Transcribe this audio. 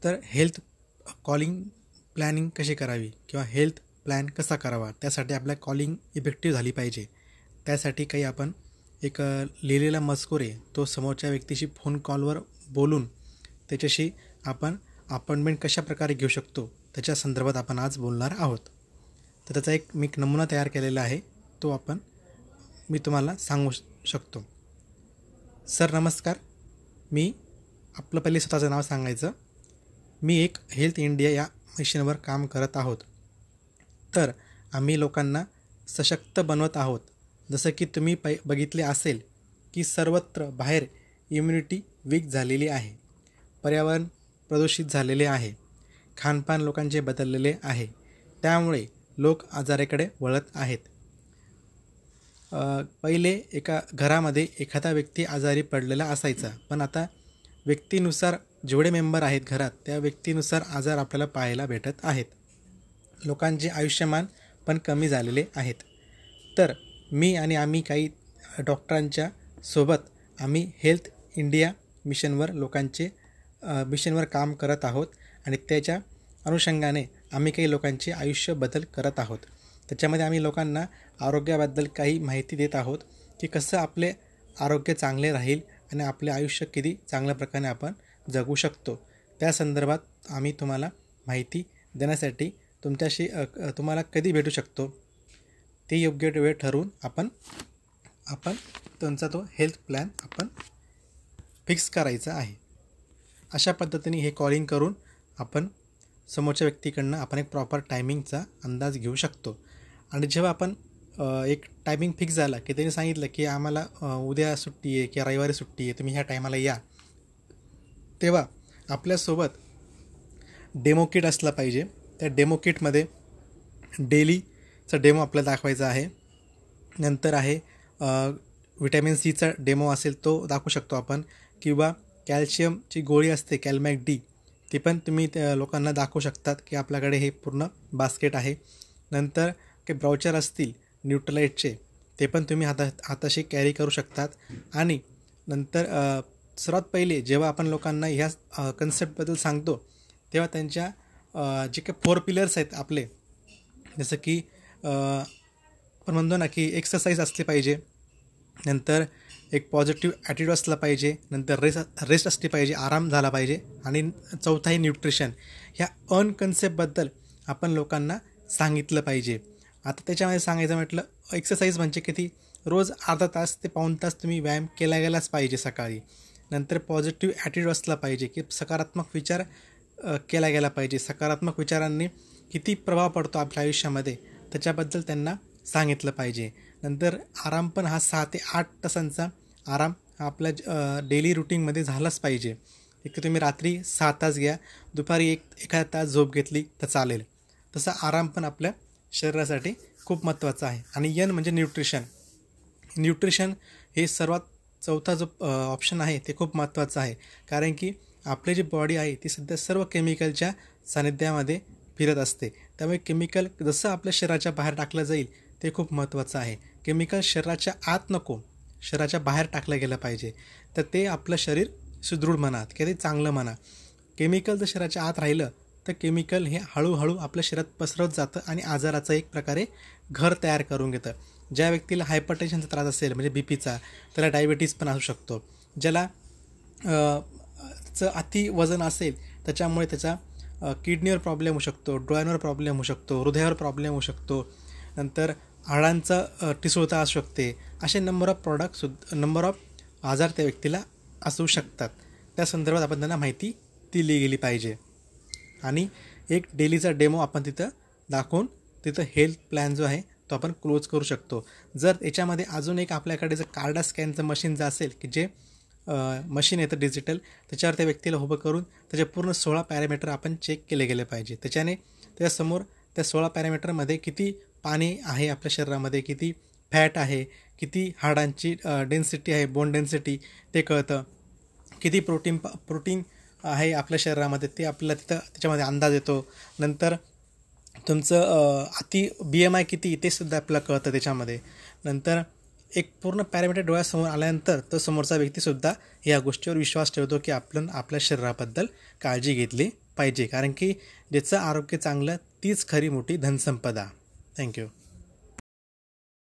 तर health calling planning कशी करावी किंवा हेल्थ प्लॅन कसा करावा, त्यासाठी आपल्या कॉलिंग इफेक्टिव्ह झाली पाहिजे. त्यासाठी काही आपण एक लिहिलेला मजकूर आहे तो समोरच्या व्यक्तीशी फोन कॉलवर बोलून त्याच्याशी आपण अपॉइंटमेंट कशा प्रकारे घेऊ शकतो त्याच्या संदर्भात आपण आज बोलणार आहोत. तर त्याचा एक मी नमुना तयार केलेला आहे, तो मी तुम्हाला सांगू शकतो. सर नमस्कार, मी आपलं पहिले स्वतःचं नाव सांगायचं. मी एक हेल्थ इंडिया या मिशनवर काम करत आहोत. तर आम्ही लोकांना सशक्त बनवत आहोत. जसं की तुम्ही बघितले असेल की सर्वत्र बाहेर इम्युनिटी वीक झालेली आहे, पर्यावरण प्रदूषित झालेले आहे, खानपान लोकांचे बदललेले आहे, त्यामुळे लोक आजाराकडे वळत आहेत. पहिले एका घरामध्ये एखादा व्यक्ती आजारी पडलेला असायचा, पण आता व्यक्तीनुसार जेवढे मेंबर आहेत घरात त्या व्यक्तीनुसार आजार आपल्याला पाहायला भेटत आहेत. लोकांचे आयुष्यमान पण कमी झालेले आहेत. तर मी आणि आम्ही काही डॉक्टरांच्या सोबत आम्ही हेल्थ इंडिया मिशनवर काम करत आहोत आणि त्याच्या अनुषंगाने आम्ही काही लोकांचे आयुष्य बदल करत आहोत. त्याच्यामध्ये आम्ही लोकांना आरोग्याबद्दल काही माहिती देत आहोत की कसं आपले आरोग्य चांगले राहील आणि आपले आयुष्य किती चांगल्या प्रकारे आपण जगू शकतो. त्या संदर्भात आम्ही तुम्हाला माहिती देण्यासाठी तुम्हाला कधी भेटू शकतो ते योग्य वेळ ठरवून आपण तुमचा तो हेल्थ प्लॅन आपण फिक्स करायचा आहे. अशा पद्धतीने हे कॉलिंग करून आपण समोरच्या व्यक्तीकडनं आपण एक प्रॉपर टायमिंगचा अंदाज घेऊ शकतो. आणि जेव्हा आपण एक टायमिंग फिक्स झाला की त्यांनी सांगितलं की आम्हाला उद्या सुट्टी आहे किंवा रविवारी सुट्टी आहे, तुम्ही ह्या टायमाला या, तेव्हा आपल्यासोबत डेमो किट असला पाहिजे. त्या डेमो किटमध्ये डेलीचा डेमो आपल्याला दाखवायचा आहे. नंतर आहे विटॅमिन सीचा डेमो असेल तो दाखवू शकतो आपण, किंवा कॅल्शियमची गोळी असते कॅल्मॅक डी, ती पण तुम्ही त्या लोकांना दाखवू शकतात की आपल्याकडे हे पूर्ण बास्केट आहे. नंतर काही ब्राउचर असतील न्यूट्रलाइटचे, ते पण तुम्ही हाताशी कॅरी करू शकतात. आणि नंतर सर्वात पहिले जेव्हा आपण लोकांना ह्या कन्सेप्टबद्दल सांगतो तेव्हा त्यांच्या जे काही 4 पिलर्स आहेत आपले, जसं की आपण म्हणतो ना की एक्सरसाइज असली पाहिजे, नंतर एक पॉझिटिव्ह ॲटिट्यूड असला पाहिजे, नंतर रेस्ट असली पाहिजे, आराम झाला पाहिजे, आणि चौथा आहे न्यूट्रिशन. ह्या कन्सेप्टबद्दल आपण लोकांना सांगितलं पाहिजे. आता त्याच्यामध्ये सांगायचं म्हटलं, एक्सरसाइज म्हणजे किती, रोज अर्धा तास ते पाऊण तास तुम्ही व्यायाम केला गेलाच पाहिजे सकाळी. नंतर पॉझिटिव्ह ॲटिट्यूड असला पाहिजे की सकारात्मक विचार केला गेला पाहिजे. सकारात्मक विचारांनी किती प्रभाव पडतो आपल्या आयुष्यामध्ये त्याच्याबद्दल त्यांना सांगितलं पाहिजे. नंतर आराम पण हा 6 ते 8 तासांचा आराम हा आपल्या डेली रुटीनमध्ये झालाच पाहिजे. एक तुम्ही रात्री 6 तास घ्या, दुपारी एखादा तास झोप घेतली तर चालेल. तसा आराम पण आपल्या शरीरासाठी खूप महत्त्वाचा आहे. आणि म्हणजे न्यूट्रिशन हे सर्वात चौथा जो ऑप्शन आहे ते खूप महत्त्वाचं आहे. कारण की आपली जी बॉडी आहे ती सध्या सर्व केमिकलच्या सानिध्यामध्ये फिरत असते. त्यामुळे केमिकल जसं आपल्या शरीराच्या बाहेर टाकलं जाईल ते खूप महत्त्वाचं आहे. केमिकल शरीराच्या आत नको, शरीराच्या बाहेर टाकलं गेलं पाहिजे. तर ते आपलं शरीर सुदृढ म्हणा किंवा ते चांगलं म्हणा. केमिकल जर शरीराच्या आत राहिलं तर केमिकल हे हळूहळू आपल्या शरीरात पसरत जातं आणि आजाराचं एक प्रकारे घर तयार करून घेतं. ज्या व्यक्तीला हायपरटेन्शनचा त्रास असेल म्हणजे बीपीचा, त्याला डायबिटीज पण असू शकतो. ज्याला अति वजन असेल त्याच्यामुळे त्याचा किडनीवर प्रॉब्लेम होऊ शकतो, डोळ्यांवर प्रॉब्लेम होऊ शकतो, हृदयावर प्रॉब्लेम होऊ शकतो, नंतर हाडांचा ठिसूळता असू शकते. असे नंबर ऑफ आजार त्या व्यक्तीला असू शकतात. त्या संदर्भात आपण त्यांना माहिती दिली गेली पाहिजे. आणि एक डेलीचा डेमो आपण तिथं दाखवून तिथं हेल्थ प्लॅन जो आहे तो आपण क्लोज करू शकतो. जर याच्यामध्ये अजून एक आपल्याकडे जर कार्डा स्कॅनचं मशीन जर असेल की जे मशीन येतं डिजिटल, त्याच्यावर त्या व्यक्तीला उभं करून त्याचे पूर्ण 16 पॅरामीटर आपण चेक केले गेले पाहिजे. त्याच्याने त्यासमोर त्या 16 पॅरामीटरमध्ये किती पाणी आहे आपल्या शरीरामध्ये, किती फॅट आहे, किती हाडांची डेन्सिटी आहे, बोन डेन्सिटी ते कळतं, किती प्रोटीन आहे आपल्या शरीरामध्ये ते आपल्याला तिथं त्याच्यामध्ये अंदाज येतो. नंतर तुमचं BMI किती ते सुद्धा आपल्याला कळतं त्याच्यामध्ये. नंतर एक पूर्ण पॅरामीटर डोळ्यासमोर आल्यानंतर तो समोरचा व्यक्तीसुद्धा या गोष्टीवर विश्वास ठेवतो की आपण आपल्या शरीराबद्दल काळजी घेतली पाहिजे, कारण की ज्याचं आरोग्य चांगलं तीच खरी मोठी धनसंपदा. थँक्यू.